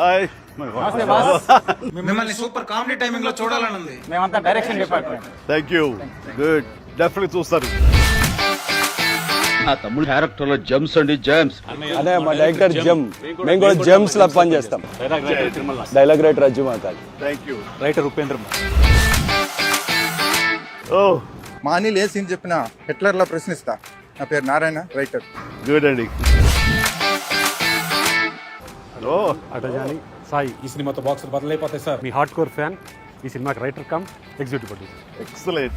Hi మిమ్మల్ని super comedy timing లో చూడాలని ఉంది. మేమంతా direction department. Thank you. Good, definitely చూస్తారు. నా తమ్ముడు క్యారెక్టర్ లో జెమ్స్ అండి, జెమ్స్. అదే మా డైరెక్టర్ జెమ్, మేము కూడా జెమ్స్ లా పని చేస్తాం. Dialogue writer Ajju Mathali, thank you. Writer Upendra. ఓ మా అనిల్ ఏ సీన్ చెప్పినా హిట్లర్ లా ప్రశ్నిస్తా. నా పేరు నారాయణ, రైటర్. గుడ్ అండి. హలో అటజాని సాయి. ఈ సినిమాతో బాక్సులు బదులైపోతాయి సార్. మీ హార్డ్ కోర్ ఫ్యాన్. ఈ సినిమాకి writer come executive producer. Excellent.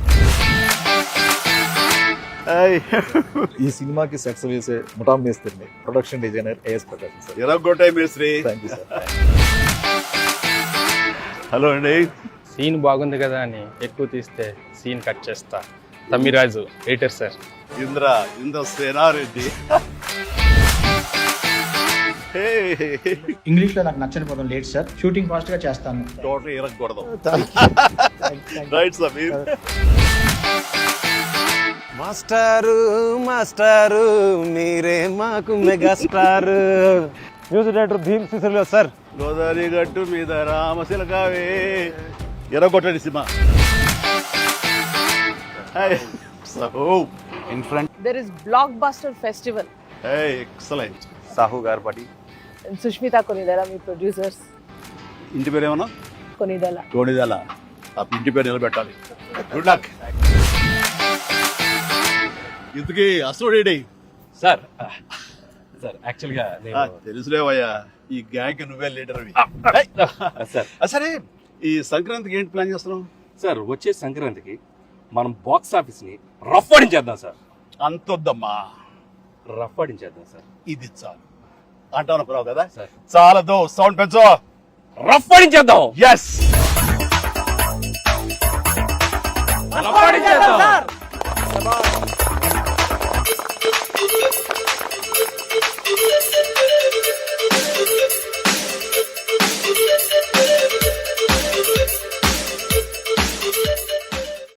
ఈ సినిమాకి సెట్స్ వేసే ముఠా మేస్త్రిని, production designer AS Prakasam sir. ఎరగొట్టాయి మేస్త్రి. Thank you sir. హలో అండి. సీన్ బాగుంది కదా అని ఎక్కువ తీస్తే సీన్ కట్ చేస్తా. Tammiraju, editor sir. Indra Sena Reddy. English లో నాకు నచ్చని పదం లేట్ సార్. షూటింగ్ ఫాస్ట్ గా చేస్తాను. టోటల్ ఎరగకూడదు. రైట్ సమీర్. మాస్టారు మాస్టారు మీరే మాకు megastar. Music director Bheem Cecilio sir. Godavari గట్టు మీద రామశిలకావే. ఎరగొట్టండి సినిమా. In front There is Blockbuster Festival. Excellent. Sahu Garapati. And Sushmita Konidala, మీ ప్రొడ్యూసర్స్. ఇంటి పేరు ఏమన్నా? కొనిదల. టోనిదాల. ఆ ఇంటి పేరు నిలబెట్టాలి. Good luck. ఇంతకీ అసలు సార్ సార్ యాక్చువల్గా తెలుసులేవయ్యా, ఈ గ్యాంగ్ నువ్వే లీడర్. సార్ సరే, ఈ సంక్రాంతికి ఏంటి ప్లాన్ చేస్తున్నాం? సార్ వచ్చే సంక్రాంతికి మనం బాక్స్ ఆఫీస్ ని రఫ్ ఆడించేద్దాం సార్. అంతొద్దమ్మా, రఫ్ ఆడించేద్దాం సార్. ఇది చాలు అంటాను ప్రావు కదా. సార్. చాలదు, సౌండ్ పెంచు. రఫ్ ఆడించేద్దాం. ఎస్. రఫ్ ఆడించేద్దాం.